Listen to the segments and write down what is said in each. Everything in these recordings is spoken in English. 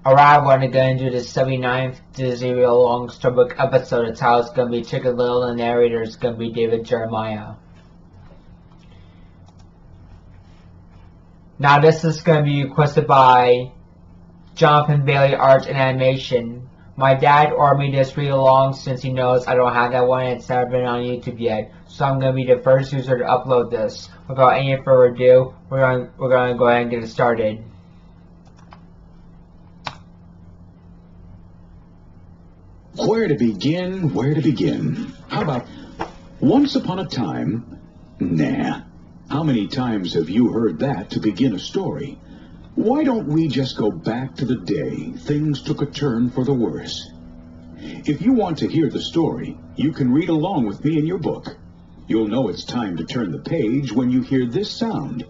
Alright, we're going to do the 79th Disney long Storybook episode. It's how it's going to be Chicken Little, and the narrator is going to be David Jeremiah. Now this is going to be requested by Jonathan Bailey Art and Animation. My dad ordered me this read along since he knows I don't have that one and it's never been on YouTube yet. So I'm going to be the first user to upload this. Without any further ado, we're going to go ahead and get it started. Where to begin, where to begin? How about once upon a time? Nah. How many times have you heard that to begin a story? Why don't we just go back to the day things took a turn for the worse? If you want to hear the story, you can read along with me in your book. You'll know it's time to turn the page when you hear this sound.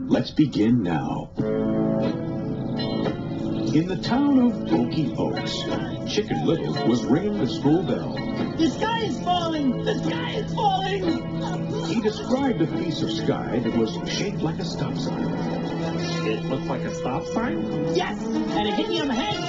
Let's begin now. In the town of Okie Oaks, Chicken Little was ringing the school bell. The sky is falling! The sky is falling! He described a piece of sky that was shaped like a stop sign. It looks like a stop sign? Yes! And it hit me on the head!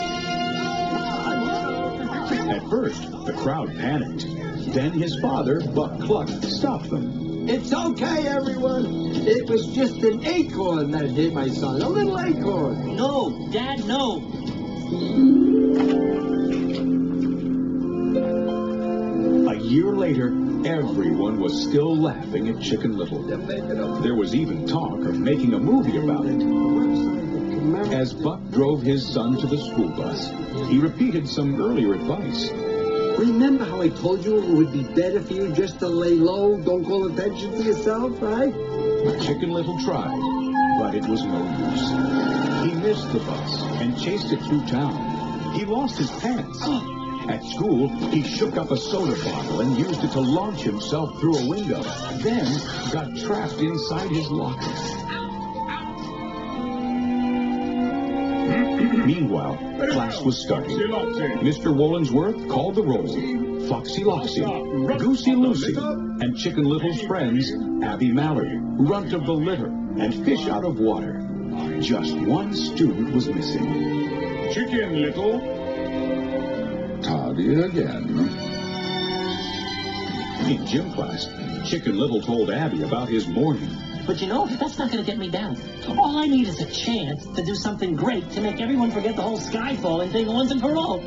At first, the crowd panicked. Then his father, Buck Cluck, stopped them. It's okay, everyone. It was just an acorn that hit my son. A little acorn. No, Dad, no. A year later, everyone was still laughing at Chicken Little. There was even talk of making a movie about it. As Buck drove his son to the school bus, he repeated some earlier advice. Remember how I told you it would be better for you just to lay low, don't call attention to yourself, right? Chicken Little tried, but it was no use. He missed the bus and chased it through town. He lost his pants. At school, he shook up a soda bottle and used it to launch himself through a window, then got trapped inside his locker. Meanwhile, class was starting. Mr. Wollensworth called the roll. Foxy Loxy, Goosey Lucy, and Chicken Little's friends, Abby Mallory, Runt of the Litter, and Fish Out of Water. Just one student was missing. Chicken Little. Tardy again. In gym class, Chicken Little told Abby about his morning. But you know, that's not going to get me down. All I need is a chance to do something great to make everyone forget the whole sky falling thing once and for all.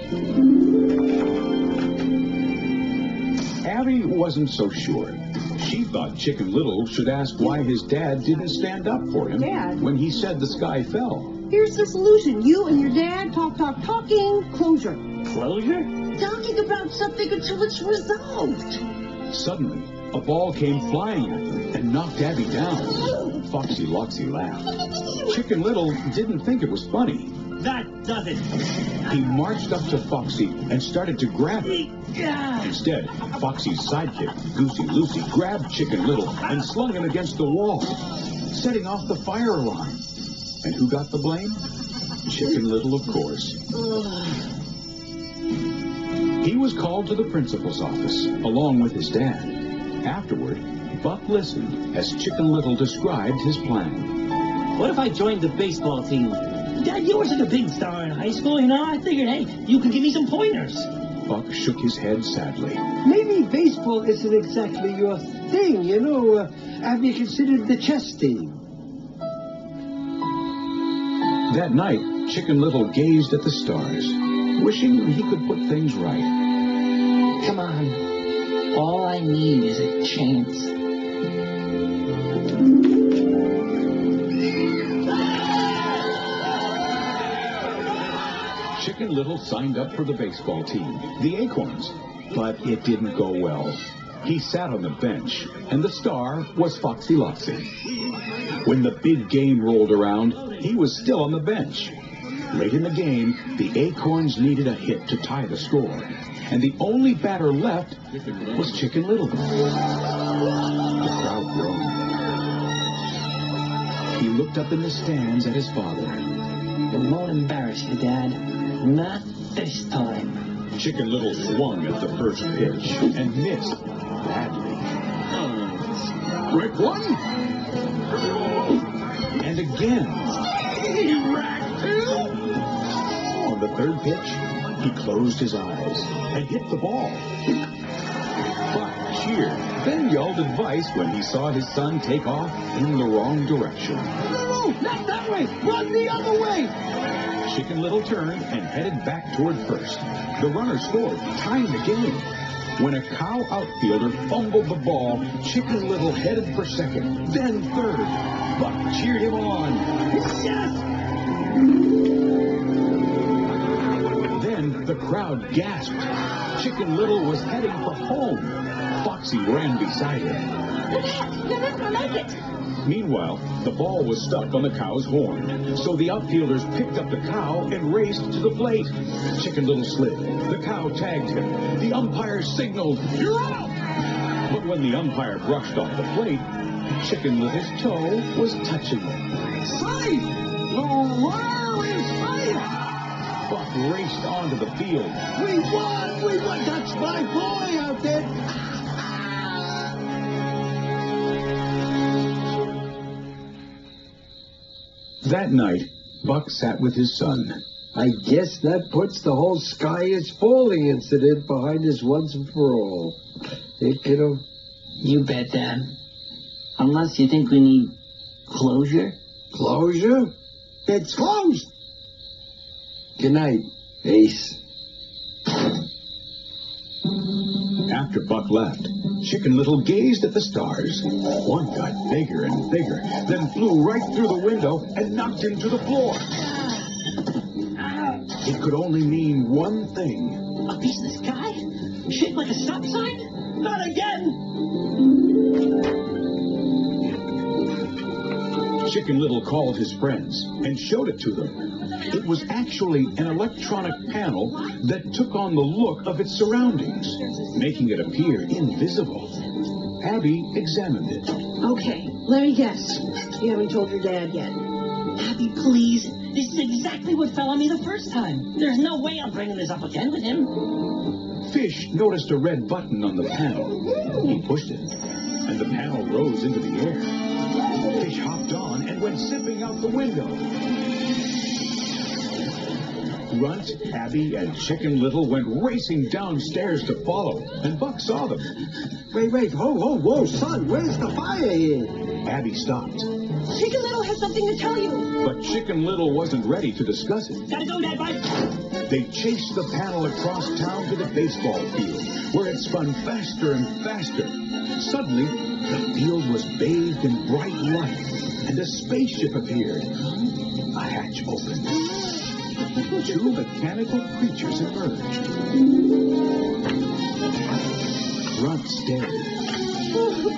Abby wasn't so sure. She thought Chicken Little should ask why his dad didn't stand up for him when he said the sky fell. Here's the solution. You and your dad talking, closure. Closure? Talking about something until it's resolved. Suddenly, a ball came flying at them and knocked Abby down. Foxy Loxy laughed. Chicken Little didn't think it was funny. That does it. He marched up to Foxy and started to grab her. Instead, Foxy's sidekick, Goosey Lucy, grabbed Chicken Little and slung him against the wall, setting off the fire alarm. And who got the blame? Chicken Little, of course. He was called to the principal's office, along with his dad. Afterward, Buck listened as Chicken Little described his plan. What if I joined the baseball team? Dad, you were such a big star in high school, you know? I figured, hey, you could give me some pointers. Buck shook his head sadly. Maybe baseball isn't exactly your thing, you know. Have you considered the chess team? That night, Chicken Little gazed at the stars, wishing he could put things right. Come on. All I need is a chance. Chicken Little signed up for the baseball team, the Acorns, but it didn't go well. He sat on the bench, and the star was Foxy Loxy. When the big game rolled around, he was still on the bench. Late in the game, the Acorns needed a hit to tie the score, and the only batter left was Chicken Little. The crowd groaned. He looked up in the stands at his father. It won't embarrass you, Dad. Not this time. Chicken Little swung at the first pitch and missed badly. Break one. and again. On the third pitch, he closed his eyes and hit the ball. Buck cheered, then yelled advice when he saw his son take off in the wrong direction. No, not that way. Run the other way. Chicken Little turned and headed back toward first. The runner scored, tying the game. When a cow outfielder fumbled the ball, Chicken Little headed for second, then third. Buck cheered him on. Yes! Then the crowd gasped. Chicken Little was heading for home. Foxy ran beside him. You're not gonna make it. Meanwhile, the ball was stuck on the cow's horn, so the outfielders picked up the cow and raced to the plate. Chicken Little slid. The cow tagged him. The umpire signaled, "You're out!" But when the umpire brushed off the plate, Chicken Little's toe was touching it. Safe! The runner is safe! Buck raced onto the field. We won! We won! That's my boy out there! That night, Buck sat with his son. I guess that puts the whole sky is falling incident behind us once and for all. Hey, kiddo? You bet, Dad. Unless you think we need closure. Closure? It's closed! Good night, Ace. After Buck left, Chicken Little gazed at the stars. One got bigger and bigger, then flew right through the window and knocked him to the floor. It could only mean one thing. A piece of the sky? Shaped like a stop sign? Not again! Chicken Little called his friends and showed it to them. It was actually an electronic panel that took on the look of its surroundings, making it appear invisible. Abby examined it. Okay, let me guess. You haven't told your dad yet. Abby, please. This is exactly what fell on me the first time. There's no way I'm bringing this up again with him. Fish noticed a red button on the panel. He pushed it, and the panel rose into the air. Fish hopped on and went zipping out the window. Runt, Abby, and Chicken Little went racing downstairs to follow, and Buck saw them. Wait, whoa, son, where's the fire here? Abby stopped, Chicken Little has something to tell you. but Chicken Little wasn't ready to discuss it. Gotta go, Dad, bye. They chased the panel across town to the baseball field, where it spun faster and faster. Suddenly, the field was bathed in bright light, and a spaceship appeared. A hatch opened. Two mechanical creatures emerged. Runt stared.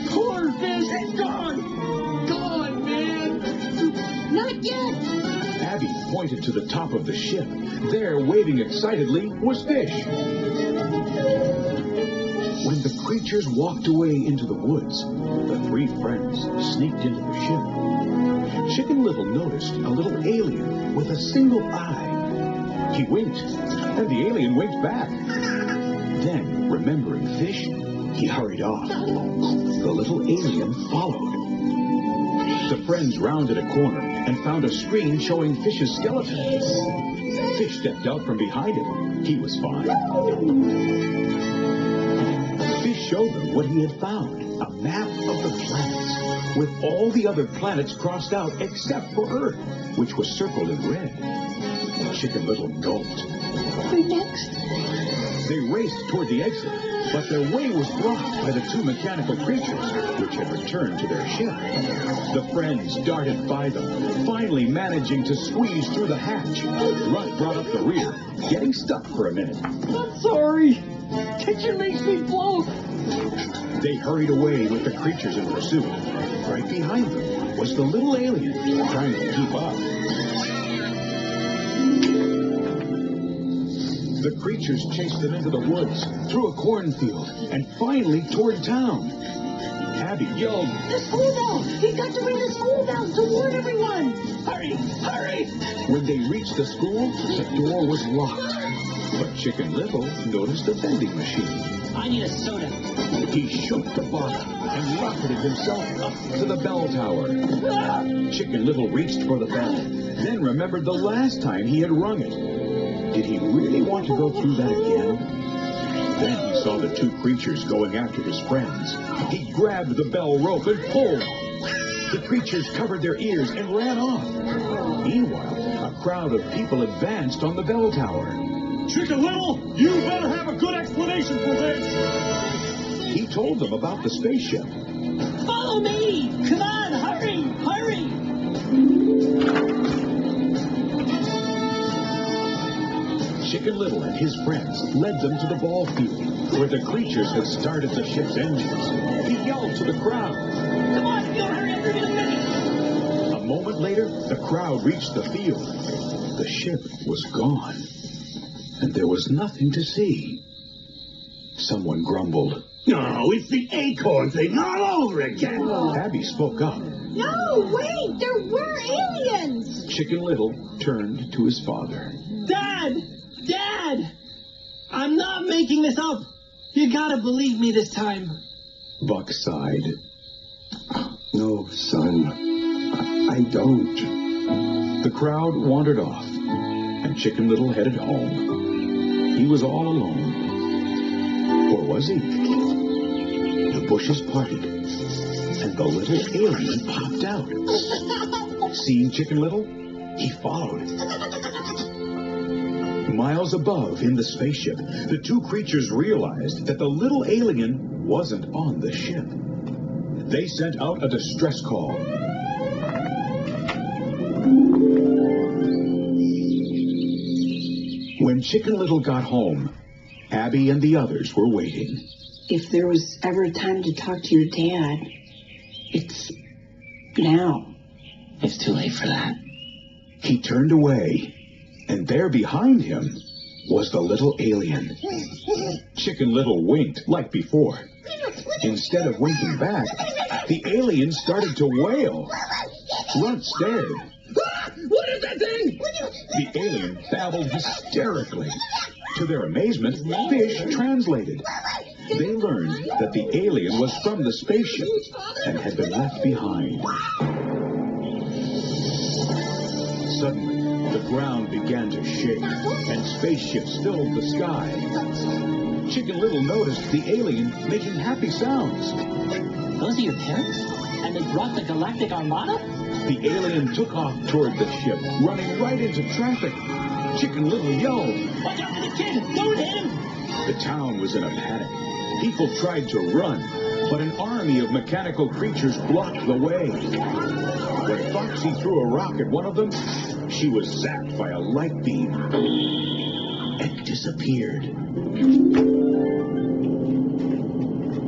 Poor fish, it's gone! Gone, man! Not yet. Abby pointed to the top of the ship. There, waving excitedly, was Fish. When the creatures walked away into the woods, the three friends sneaked into the ship. Chicken Little noticed a little alien with a single eye. He winked, and the alien winked back. Then, remembering Fish, he hurried off. The little alien followed. The friends rounded a corner and found a screen showing Fish's skeleton. Fish stepped out from behind it. He was fine. Fish showed them what he had found, a map of the planets, with all the other planets crossed out except for Earth, which was circled in red. Chicken Little gulped. Wait, next. They raced toward the exit, but their way was blocked by the two mechanical creatures, which had returned to their ship. The friends darted by them, finally managing to squeeze through the hatch. Runt brought up the rear, getting stuck for a minute. I'm sorry. Kitchen makes me bloat. They hurried away with the creatures in pursuit. Right behind them was the little alien, trying to keep up. The creatures chased them into the woods, through a cornfield, and finally toward town. Abby yelled, The school bell! We've got to ring the school bell to warn everyone! Hurry, hurry! When they reached the school, the door was locked. But Chicken Little noticed a vending machine. I need a soda. He shook the box and rocketed himself up to the bell tower. Chicken Little reached for the bell, then remembered the last time he had rung it. Did he really want to go through that again? Then he saw the two creatures going after his friends. He grabbed the bell rope and pulled. The creatures covered their ears and ran off. Meanwhile, a crowd of people advanced on the bell tower. Chicken Little, you better have a good explanation for this. He told them about the spaceship. Follow me! Come on, hurry! Hurry! Chicken Little and his friends led them to the ball field, where the creatures had started the ship's engines. He yelled to the crowd. Come on, if you don't hurry, I'm gonna be a minute! A moment later, the crowd reached the field. The ship was gone, and there was nothing to see. Someone grumbled. No, it's the acorn thing all over again. Abby spoke up. No, wait, there were aliens. Chicken Little turned to his father. Dad! Dad! I'm not making this up. You gotta believe me this time. Buck sighed. No, son, I don't. The crowd wandered off, and Chicken Little headed home. He was all alone. Or was he? The bushes parted, and the little alien popped out. Seeing Chicken Little, he followed. Miles above, in the spaceship, the two creatures realized that the little alien wasn't on the ship. They sent out a distress call. When Chicken Little got home, Abby and the others were waiting. If there was ever a time to talk to your dad, it's now. It's too late for that. He turned away, and there behind him was the little alien. Chicken Little winked like before. Instead of winking back, the alien started to wail. Runt stared. What is that thing? The alien babbled hysterically. To their amazement, Fish translated. They learned that the alien was from the spaceship and had been left behind. Suddenly, the ground began to shake, and spaceships filled the sky. Chicken Little noticed the alien making happy sounds. Those are your parents? And they brought the Galactic Armada? The alien took off toward the ship, running right into traffic. Chicken Little yelled. Watch out for the kid! Don't hit him! The town was in a panic. People tried to run, but an army of mechanical creatures blocked the way. When Foxy threw a rock at one of them, she was zapped by a light beam and disappeared.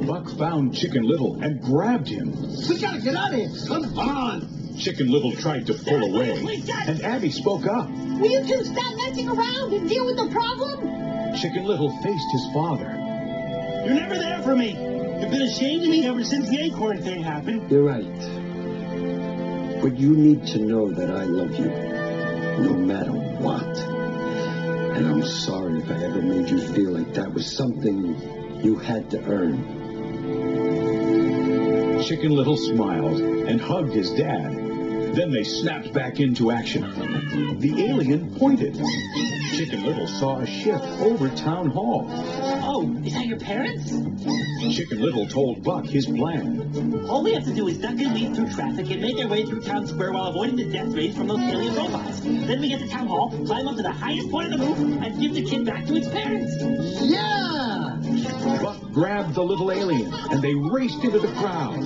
Buck found Chicken Little and grabbed him. We gotta get out of here. Come on. Chicken Little tried to pull away, and Abby spoke up. Will you two stop messing around and deal with the problem? Chicken Little faced his father. You're never there for me. You've been ashamed of me ever since the acorn thing happened. You're right. But you need to know that I love you, no matter what. And I'm sorry if I ever made you feel like that was something you had to earn. Chicken Little smiled and hugged his dad. Then they snapped back into action. The alien pointed. Chicken Little saw a ship over Town Hall. Oh, is that your parents? Chicken Little told Buck his plan. All we have to do is duck and weave through traffic and make our way through town square while avoiding the death rays from those alien robots. Then we get to Town Hall, climb up to the highest point of the roof, and give the kid back to its parents. Yeah! Buck grabbed the little alien, and they raced into the crowd.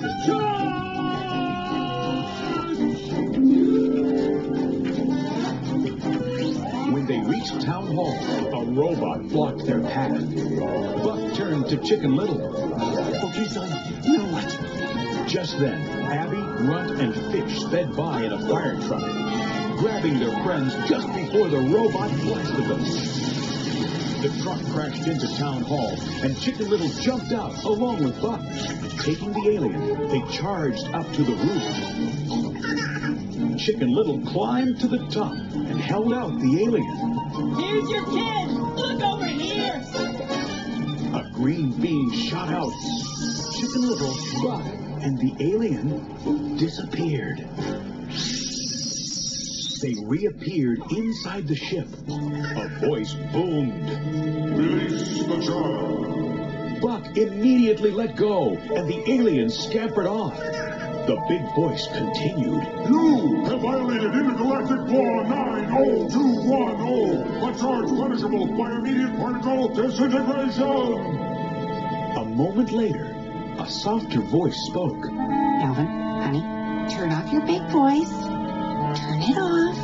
When they reached Town Hall, a robot blocked their path. Buck turned to Chicken Little. Okay, son, now what? Just then, Abby, Runt, and Fish sped by in a fire truck, grabbing their friends just before the robot blasted them. The truck crashed into Town Hall, and Chicken Little jumped out along with Buck. Taking the alien, they charged up to the roof. Chicken Little climbed to the top and held out the alien. Here's your kid! Look over here! A green beam shot out. Chicken Little, Buck, and the alien disappeared. They reappeared inside the ship. A voice boomed. Release the child. Buck immediately let go, and the alien scampered off. The big voice continued. You have violated Intergalactic Law 90210. A charge punishable by immediate particle disintegration. A moment later, a softer voice spoke. Melvin, honey, turn off your big voice. Turn it off.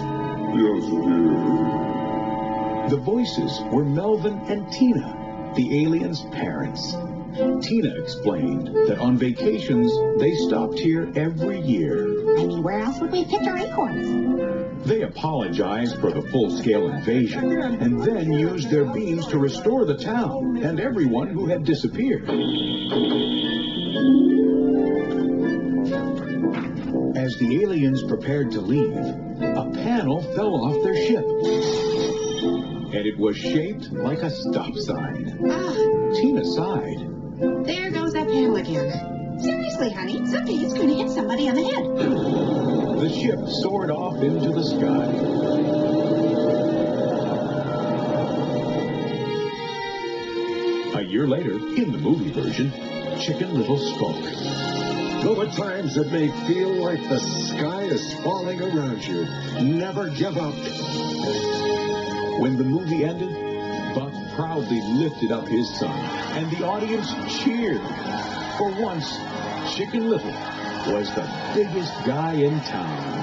Yes, dear. The voices were Melvin and Tina, the aliens' parents. Tina explained that on vacations, they stopped here every year. I mean, where else would we pick our acorns? They apologized for the full-scale invasion and then used their beams to restore the town and everyone who had disappeared. As the aliens prepared to leave, a panel fell off their ship. And it was shaped like a stop sign. Tina sighed. There goes that panel again. Seriously, honey, someday it's going to hit somebody on the head. The ship soared off into the sky. A year later, in the movie version, Chicken Little spoke. Though at times it may feel like the sky is falling around you, never give up. When the movie ended, Buck proudly lifted up his son, and the audience cheered. For once, Chicken Little was the biggest guy in town.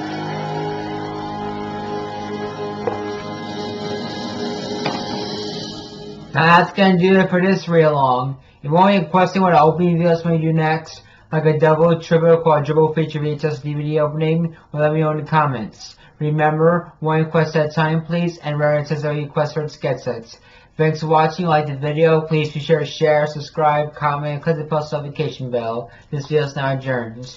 Now that's gonna do it for this read-along. If you want any question what opening videos we do next, like a double, triple, quadruple feature VHS DVD opening, well, let me know in the comments. Remember, one quest at a time, please, and references or requests for sketch sets. Thanks for watching. Like the video, please be sure to share, subscribe, comment, and click the post notification bell. This video is now adjourned.